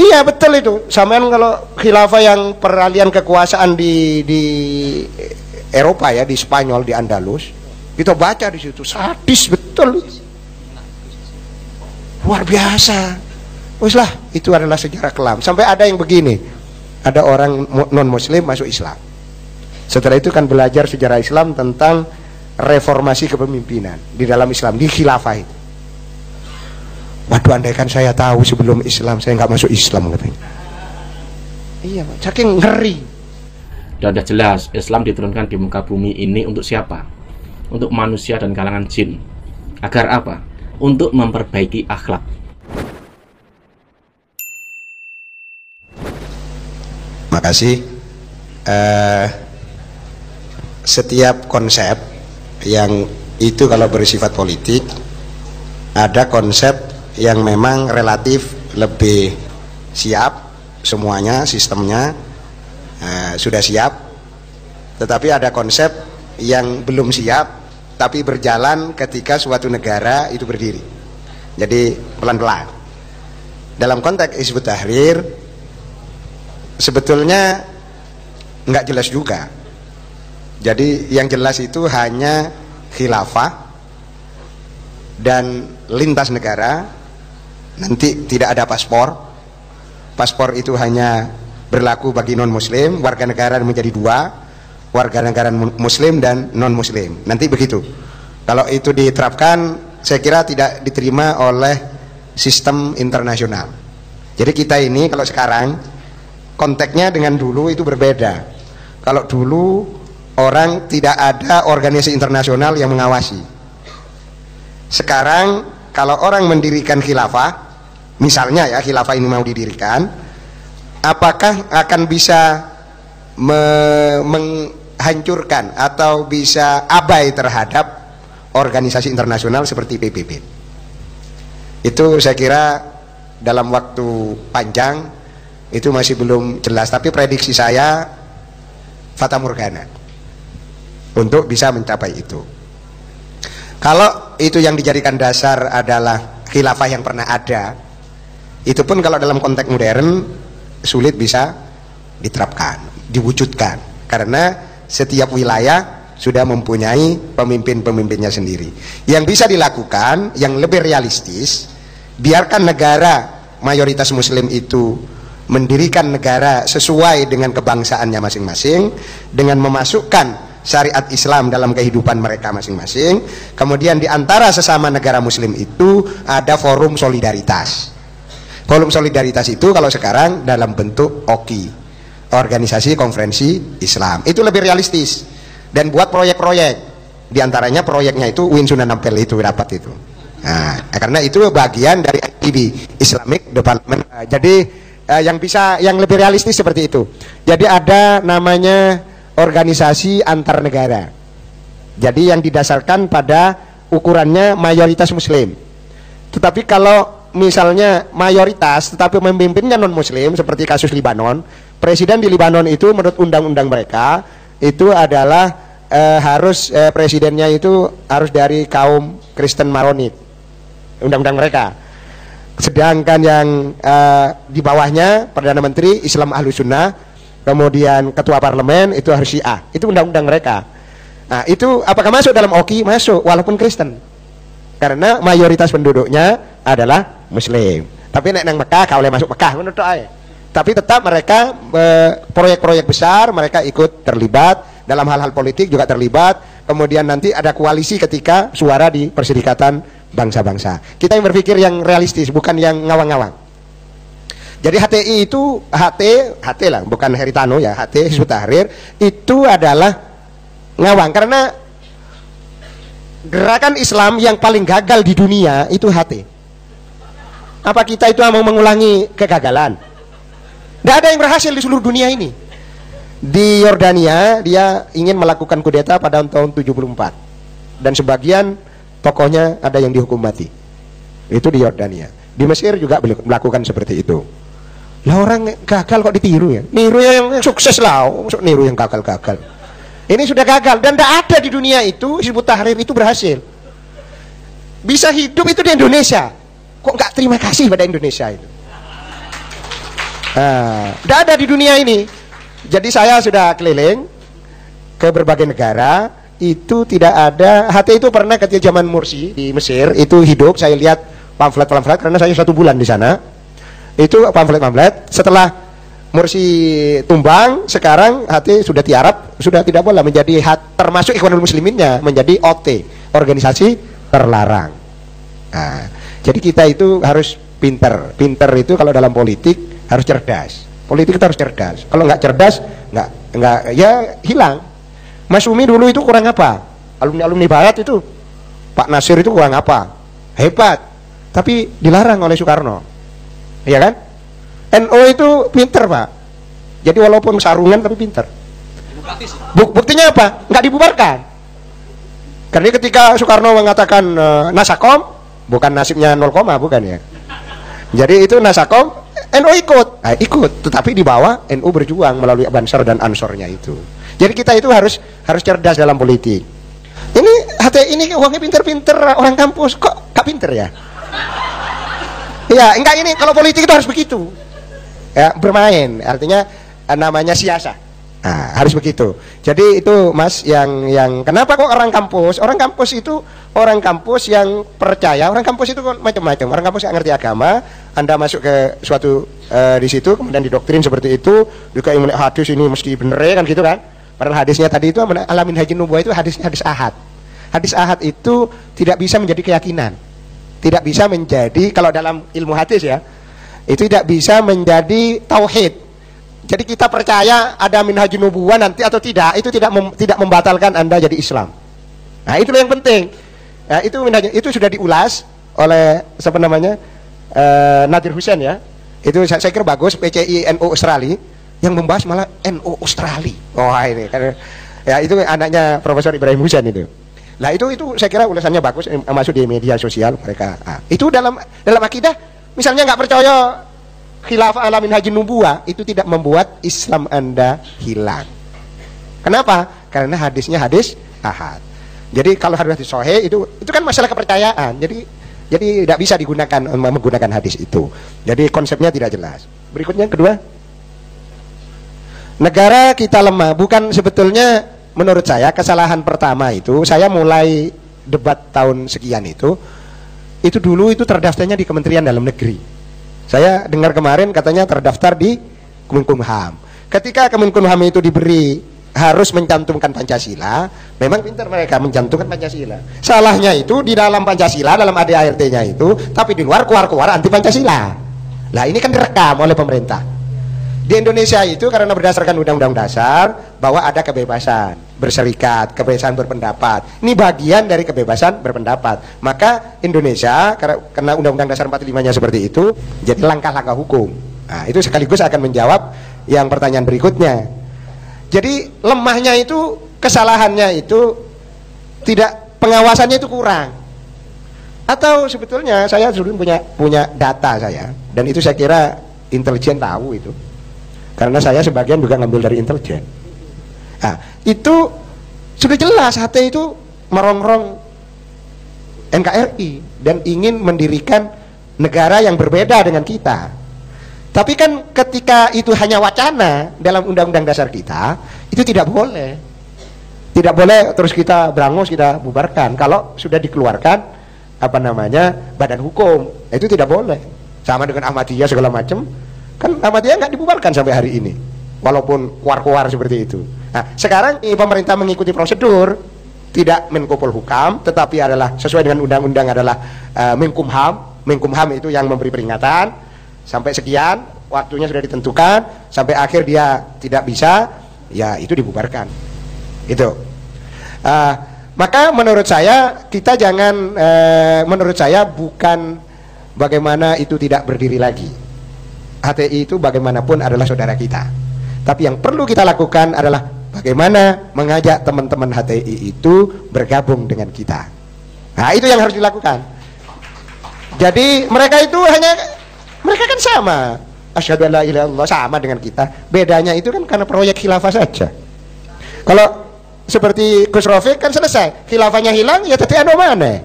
Iya betul itu. Sampean kalau khilafah yang peralihan kekuasaan di Eropa ya, di Spanyol, di Andalus, kita baca di situ sadis betul. Luar biasa. Wes lah, itu adalah sejarah kelam. Sampai ada yang begini, ada orang non muslim masuk Islam. Setelah itu kan belajar sejarah Islam tentang reformasi kepemimpinan di dalam Islam, di khilafah itu. Waduh, andaikan saya tahu sebelum Islam, saya nggak masuk Islam katanya. Iya, saking ngeri. Dan sudah jelas, Islam diturunkan di muka bumi ini untuk siapa? Untuk manusia dan kalangan jin. Agar apa? Untuk memperbaiki akhlak. Makasih. Setiap konsep yang itu kalau bersifat politik, ada konsep yang memang relatif lebih siap semuanya, sistemnya sudah siap, tetapi ada konsep yang belum siap tapi berjalan ketika suatu negara itu berdiri. Jadi pelan-pelan. Dalam konteks Hizbut Tahrir sebetulnya nggak jelas juga. Jadi yang jelas itu hanya khilafah dan lintas negara. Nanti tidak ada paspor. Paspor itu hanya berlaku bagi non muslim. Warga negara menjadi dua, warga negara muslim dan non muslim. Nanti begitu. Kalau itu diterapkan, saya kira tidak diterima oleh sistem internasional. Jadi kita ini kalau sekarang konteksnya dengan dulu itu berbeda. Kalau dulu orang tidak ada organisasi internasional yang mengawasi. Sekarang kalau orang mendirikan khilafah, misalnya ya khilafah ini mau didirikan, apakah akan bisa menghancurkan atau bisa abai terhadap organisasi internasional seperti PBB? Itu saya kira dalam waktu panjang itu masih belum jelas, tapi prediksi saya fata morgana untuk bisa mencapai itu. Kalau itu yang dijadikan dasar adalah khilafah yang pernah ada, itu pun kalau dalam konteks modern sulit bisa diterapkan, diwujudkan, karena setiap wilayah sudah mempunyai pemimpin-pemimpinnya sendiri. Yang bisa dilakukan, yang lebih realistis, biarkan negara mayoritas muslim itu mendirikan negara sesuai dengan kebangsaannya masing-masing, dengan memasukkan syariat Islam dalam kehidupan mereka masing-masing. Kemudian di antara sesama negara muslim itu ada forum solidaritas. Forum solidaritas itu kalau sekarang dalam bentuk OKI, Organisasi Konferensi Islam. Itu lebih realistis. Dan buat proyek-proyek. Di antaranya proyeknya itu Win Sunan Ampel itu rapat itu. Nah, karena itu bagian dari IDB, Islamic Development. Jadi yang lebih realistis seperti itu. Jadi ada namanya organisasi antar negara. Jadi yang didasarkan pada ukurannya mayoritas muslim. Tetapi kalau misalnya mayoritas tetapi memimpinnya non muslim, seperti kasus Libanon, presiden di Libanon itu menurut undang-undang mereka itu adalah presidennya itu harus dari kaum Kristen Maronit, undang-undang mereka. Sedangkan yang di bawahnya Perdana Menteri Islam Ahlus Sunnah, kemudian ketua parlemen itu harus Syiah. Itu undang-undang mereka. Nah, itu apakah masuk dalam OKI? Masuk, walaupun Kristen. Karena mayoritas penduduknya adalah muslim. Tapi nek nang Mekah kau boleh masuk Mekah menurut saya. Tapi tetap mereka proyek-proyek besar mereka ikut terlibat, dalam hal-hal politik juga terlibat. Kemudian nanti ada koalisi ketika suara di Perserikatan Bangsa-Bangsa. Kita yang berpikir yang realistis, bukan yang ngawang-ngawang. Jadi HTI itu HT lah, bukan Haritano ya, HT Hizbut Tahrir itu adalah ngawang, karena gerakan Islam yang paling gagal di dunia itu HT. Apa kita itu mau mengulangi kegagalan? Tidak ada yang berhasil di seluruh dunia ini. Di Yordania dia ingin melakukan kudeta pada tahun 74 dan sebagian tokohnya ada yang dihukum mati. Itu di Yordania. Di Mesir juga melakukan seperti itu. Lah orang gagal kok ditiru ya? Niru yang sukses lah, masuk niru yang gagal-gagal. Ini sudah gagal dan tidak ada di dunia itu Hizbut Tahrir itu berhasil. Bisa hidup itu di Indonesia. Kok nggak terima kasih pada Indonesia itu? Tidak ada di dunia ini. Jadi saya sudah keliling ke berbagai negara, itu tidak ada. HTI itu pernah ketika zaman Mursi di Mesir itu hidup, saya lihat pamflet-pamflet karena saya 1 bulan di sana. Itu pamflet-pamflet. Setelah Mursi tumbang, sekarang HTI sudah tiarap, sudah tidak boleh menjadi termasuk Ikhwanul Musliminnya, menjadi OT, organisasi terlarang. Jadi kita itu harus pinter. Pinter itu kalau dalam politik harus cerdas. Politik itu harus cerdas. Kalau nggak cerdas, nggak ya hilang. Mas Umi dulu itu kurang apa? Alumni Barat itu, Pak Nasir itu kurang apa? Hebat, tapi dilarang oleh Soekarno, iya kan? NU itu pinter Pak. Jadi walaupun sarungan tapi pinter. Buktinya apa? Nggak dibubarkan. Karena ketika Soekarno mengatakan Nasakom, bukan nasibnya 0, bukan ya. Jadi itu Nasakom, NU ikut, tetapi di bawah NU berjuang melalui Bansar dan Ansornya itu. Jadi kita itu harus cerdas dalam politik. Ini HTI ini uangnya pinter-pinter orang kampus, kok gak pinter ya? Ya enggak, ini kalau politik itu harus begitu. Ya, bermain, artinya namanya siasat. Harus begitu. Jadi itu Mas yang kenapa kok orang kampus itu orang kampus yang percaya, orang kampus itu macam-macam. Orang kampus yang ngerti agama, Anda masuk ke suatu di situ kemudian didoktrin seperti itu, juga yang hadis ini mesti bener kan gitu kan. Padahal hadisnya tadi itu alamin haji nubuwah itu hadis ahad. Hadis ahad itu tidak bisa menjadi keyakinan. Tidak bisa menjadi, kalau dalam ilmu hadis ya, itu tidak bisa menjadi tauhid. Jadi kita percaya ada minhaj nubuwah nanti atau tidak, itu tidak membatalkan Anda jadi Islam. Nah, itulah yang penting. Nah, itu sudah diulas oleh siapa namanya? Nadir Hussein ya. Itu saya kira bagus, PCI NU Australia yang membahas malah NU Australia. Wah, ini kan ya itu anaknya Profesor Ibrahim Hussein itu. Nah, itu saya kira ulasannya bagus, masuk di media sosial mereka. Itu dalam akidah, misalnya nggak percaya khilafah ala minhaj nubuwah, itu tidak membuat Islam Anda hilang. Kenapa? Karena hadisnya hadis ahad. Jadi kalau hadis sahih itu kan masalah kepercayaan. Jadi tidak bisa menggunakan hadis itu. Jadi konsepnya tidak jelas. Berikutnya kedua, negara kita lemah. Bukan sebetulnya menurut saya kesalahan pertama itu, saya mulai debat tahun sekian itu dulu itu terdaftarnya di Kementerian Dalam Negeri. Saya dengar kemarin katanya terdaftar di Kemenkumham. Ketika Kemenkumham itu diberi harus mencantumkan Pancasila, memang pintar mereka mencantumkan Pancasila. Salahnya itu di dalam Pancasila, dalam ADART-nya itu, tapi di luar keluar anti Pancasila. Lah ini kan direkam oleh pemerintah. Di Indonesia itu karena berdasarkan Undang-Undang Dasar bahwa ada kebebasan berserikat, kebebasan berpendapat. Ini bagian dari kebebasan berpendapat. Maka Indonesia karena Undang-Undang Dasar 45-nya seperti itu, jadi langkah-langkah hukum. Nah, itu sekaligus akan menjawab yang pertanyaan berikutnya. Jadi lemahnya itu, kesalahannya itu tidak, pengawasannya itu kurang. Atau sebetulnya saya dulu punya data saya, dan itu saya kira intelijen tahu itu. Karena saya sebagian juga ngambil dari intelijen. Nah, itu sudah jelas HT itu merongrong NKRI dan ingin mendirikan negara yang berbeda dengan kita. Tapi kan ketika itu hanya wacana dalam Undang-Undang Dasar kita, itu tidak boleh. Tidak boleh terus kita berangus, kita bubarkan. Kalau sudah dikeluarkan badan hukum, itu tidak boleh. Sama dengan Ahmadiyah segala macam. Kan Ahmadiyah nggak dibubarkan sampai hari ini, walaupun keluar seperti itu. Nah, sekarang pemerintah mengikuti prosedur, tidak Menko Polhukam, tetapi adalah sesuai dengan undang-undang adalah Menkumham. Menkumham itu yang memberi peringatan sampai sekian, waktunya sudah ditentukan, sampai akhir dia tidak bisa, ya itu dibubarkan. Itu. Maka menurut saya kita jangan, menurut saya bukan bagaimana itu tidak berdiri lagi. HTI itu bagaimanapun adalah saudara kita. Tapi yang perlu kita lakukan adalah bagaimana mengajak teman-teman HTI itu bergabung dengan kita. Nah, itu yang harus dilakukan. Jadi mereka kan sama. Asyhadu an la ilaha illallah, sama dengan kita. Bedanya itu kan karena proyek khilafah saja. Kalau seperti Gus Rofiq kan selesai, khilafahnya hilang, ya tapi mana?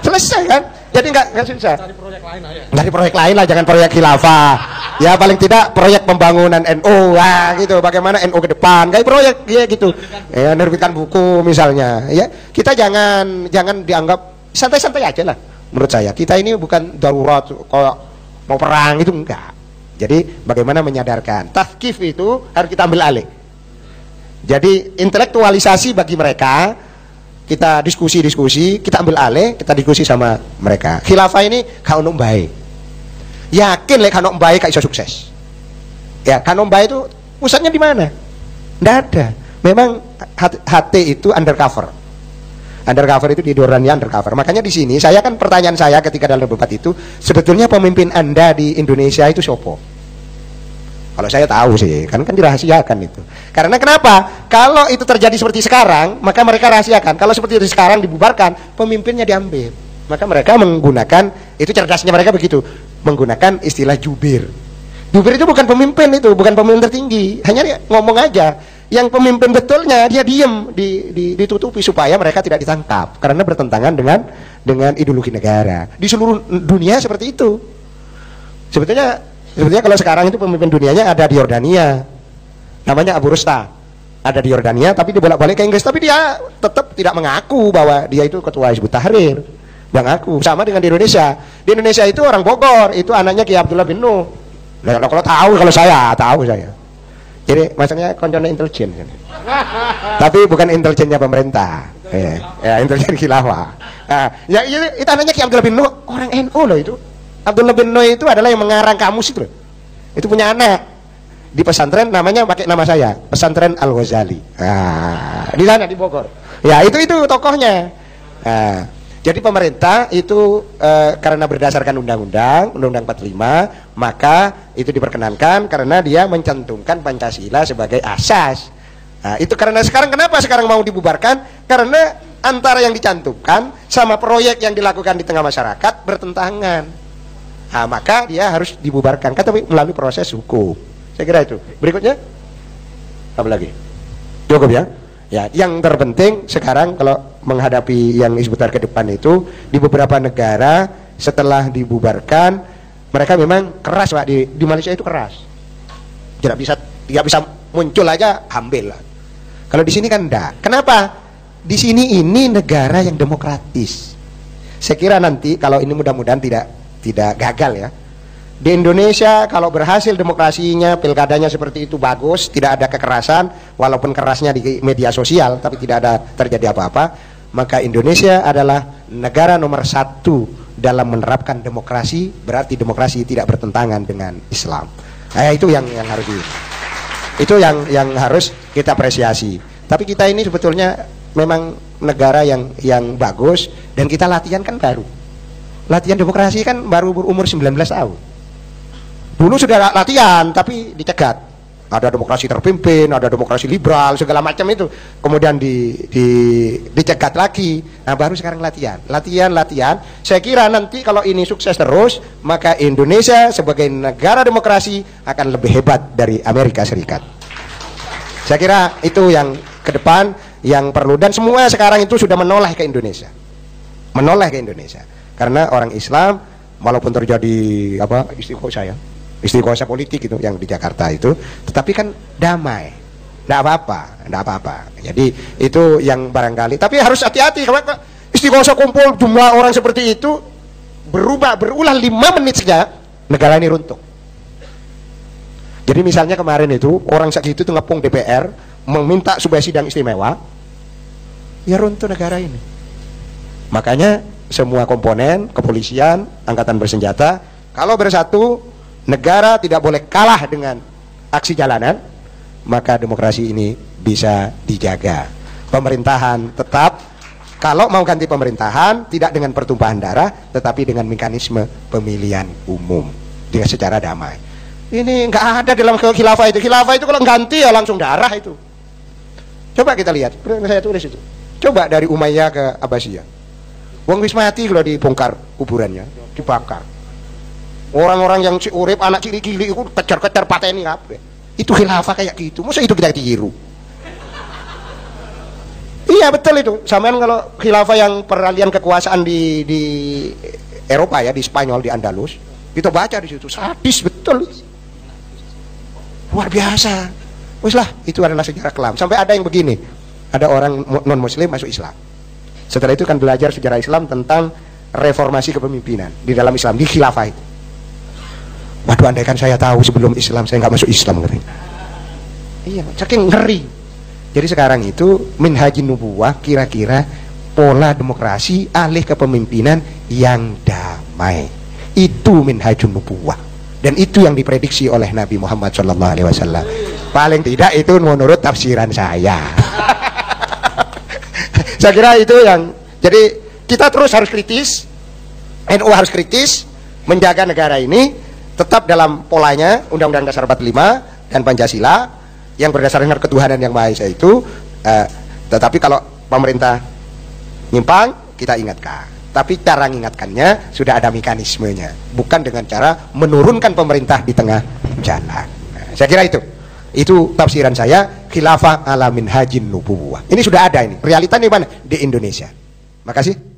Selesai kan? Jadi nggak susah. Cari proyek lain aja. Cari proyek lain lah, jangan proyek khilafah. Ya paling tidak proyek pembangunan NU, wah gitu. Bagaimana NU ke depan, kayak proyek ya gitu. Ya menerbitkan buku misalnya. Ya kita jangan dianggap santai-santai aja lah. Menurut saya kita ini bukan darurat kalau mau perang itu enggak. Jadi bagaimana menyadarkan, tazkif itu harus kita ambil alih. Jadi intelektualisasi bagi mereka, kita diskusi, kita ambil alih, kita diskusi sama mereka. Khilafah ini gak ono mbae. Yakin lek gak ono mbae gak iso sukses. Ya, kan mbae itu pusatnya di mana? Nggak ada. Memang HT itu undercover. Undercover itu di Jordania undercover. Makanya di sini saya kan pertanyaan saya ketika dalam debat itu, sebetulnya pemimpin Anda di Indonesia itu siapa? Kalau saya tahu sih, kan dirahasiakan itu. Karena kenapa? Kalau itu terjadi seperti sekarang, maka mereka rahasiakan. Kalau seperti itu sekarang dibubarkan, pemimpinnya diambil. Maka mereka menggunakan, itu cerdasnya mereka begitu, menggunakan istilah jubir. Jubir itu bukan pemimpin itu, bukan pemimpin tertinggi. Hanya dia ngomong aja. Yang pemimpin betulnya dia diam, ditutupi supaya mereka tidak ditangkap. Karena bertentangan dengan ideologi negara. Di seluruh dunia seperti itu. Sebetulnya kalau sekarang itu pemimpin dunianya ada di Yordania, namanya Abu Rusta, ada di Yordania, tapi dibolak-balik ke Inggris, tapi dia tetap tidak mengaku bahwa dia itu ketua Hizbut Tahrir, nggak ngaku. Sama dengan di Indonesia. Di Indonesia itu orang Bogor, itu anaknya Kiai Abdullah bin Nuh. Nah, kalau tahu, kalau saya tahu saya. Jadi maksudnya konconnya intelijen, tapi bukan intelijennya pemerintah, ya intelijen khilafah. Nah, ya itu anaknya Kiai Abdullah bin Nuh, orang NU loh itu. Abdullah bin Nuh itu adalah yang mengarang kamus itu. Itu punya anak di pesantren, namanya pakai nama saya, Pesantren Al Ghazali. Nah, di sana di Bogor. Ya itu tokohnya. Nah, jadi pemerintah itu karena berdasarkan Undang-Undang 45, maka itu diperkenankan karena dia mencantumkan Pancasila sebagai asas. Nah, itu karena sekarang kenapa sekarang mau dibubarkan? Karena antara yang dicantumkan sama proyek yang dilakukan di tengah masyarakat bertentangan. Nah, maka dia harus dibubarkan, tapi melalui proses hukum. Saya kira itu. Berikutnya apa lagi? Cukup ya? Ya, yang terpenting sekarang kalau menghadapi yang sebentar ke depan itu, di beberapa negara setelah dibubarkan, mereka memang keras Pak, di Malaysia itu keras. Tidak bisa muncul aja ambil lah. Kalau di sini kan enggak. Kenapa? Di sini ini negara yang demokratis. Saya kira nanti kalau ini mudah-mudahan tidak gagal ya. Di Indonesia kalau berhasil demokrasinya, pilkadanya seperti itu bagus, tidak ada kekerasan, walaupun kerasnya di media sosial, tapi tidak ada terjadi apa-apa, maka Indonesia adalah negara nomor 1 dalam menerapkan demokrasi, berarti demokrasi tidak bertentangan dengan Islam. Nah, itu yang harus yang harus kita apresiasi. Tapi kita ini sebetulnya memang negara yang bagus, dan kita latihan kan baru. Latihan demokrasi kan baru berumur 19 tahun. Dulu sudah latihan tapi dicegat. Ada demokrasi terpimpin, ada demokrasi liberal, segala macam itu. Kemudian dicegat lagi. Nah, baru sekarang latihan. Saya kira nanti kalau ini sukses terus, maka Indonesia sebagai negara demokrasi akan lebih hebat dari Amerika Serikat. Saya kira itu yang ke depan yang perlu, dan semua sekarang itu sudah menoleh ke Indonesia. Karena orang Islam walaupun terjadi istighosah politik itu yang di Jakarta itu, tetapi kan damai, tidak apa-apa. Jadi itu yang barangkali, tapi harus hati-hati kalau istighosah kumpul jumlah orang seperti itu berulang 5 menit saja negara ini runtuh. Jadi misalnya kemarin itu orang segitu itu ngepung DPR meminta supaya sidang istimewa, ya runtuh negara ini. Makanya semua komponen, kepolisian, angkatan bersenjata, kalau bersatu, negara tidak boleh kalah dengan aksi jalanan, maka demokrasi ini bisa dijaga. Pemerintahan tetap, kalau mau ganti pemerintahan, tidak dengan pertumpahan darah, tetapi dengan mekanisme pemilihan umum, dengan secara damai. Ini nggak ada dalam khilafah itu. Khilafah itu kalau ganti ya langsung darah itu. Coba kita lihat, saya tulis itu. Coba dari Umayyah ke Abbasiyah. Wong wis mati kalau dibongkar kuburannya, dibakar. Orang-orang yang si urip, anak cilik-cilik itu kejar-kejar pateni kabeh. Itu khilafah kayak gitu. Masa itu kita tiru? Iya betul itu. Sampean kalau khilafah yang peralihan kekuasaan di Eropa ya, di Spanyol, di Andalus, kita baca di situ sadis betul. luar biasa. Wis lah, itu adalah sejarah kelam. Sampai ada yang begini, ada orang non muslim masuk Islam. Setelah itu kan belajar sejarah Islam tentang reformasi kepemimpinan di dalam Islam, di khilafah itu. Waduh, andaikan saya tahu sebelum Islam, saya nggak masuk Islam katanya. Iya, saking ngeri. Jadi sekarang itu minhajin nubuwah, kira-kira pola demokrasi alih kepemimpinan yang damai. Itu minhajun nubuwah. Dan itu yang diprediksi oleh Nabi Muhammad SAW. Paling tidak itu menurut tafsiran saya. Saya kira itu yang, jadi kita terus harus kritis, NU harus kritis menjaga negara ini tetap dalam polanya Undang-Undang Dasar 45 dan Pancasila yang berdasarkan ketuhanan yang Maha Esa itu. Tetapi kalau pemerintah nyimpang, kita ingatkan. Tapi cara mengingatkannya sudah ada mekanismenya, bukan dengan cara menurunkan pemerintah di tengah jalan. Saya kira itu tafsiran saya, khilafah ala minhajin nubuwah. Ini sudah ada, ini realitanya di mana? Di Indonesia. Makasih.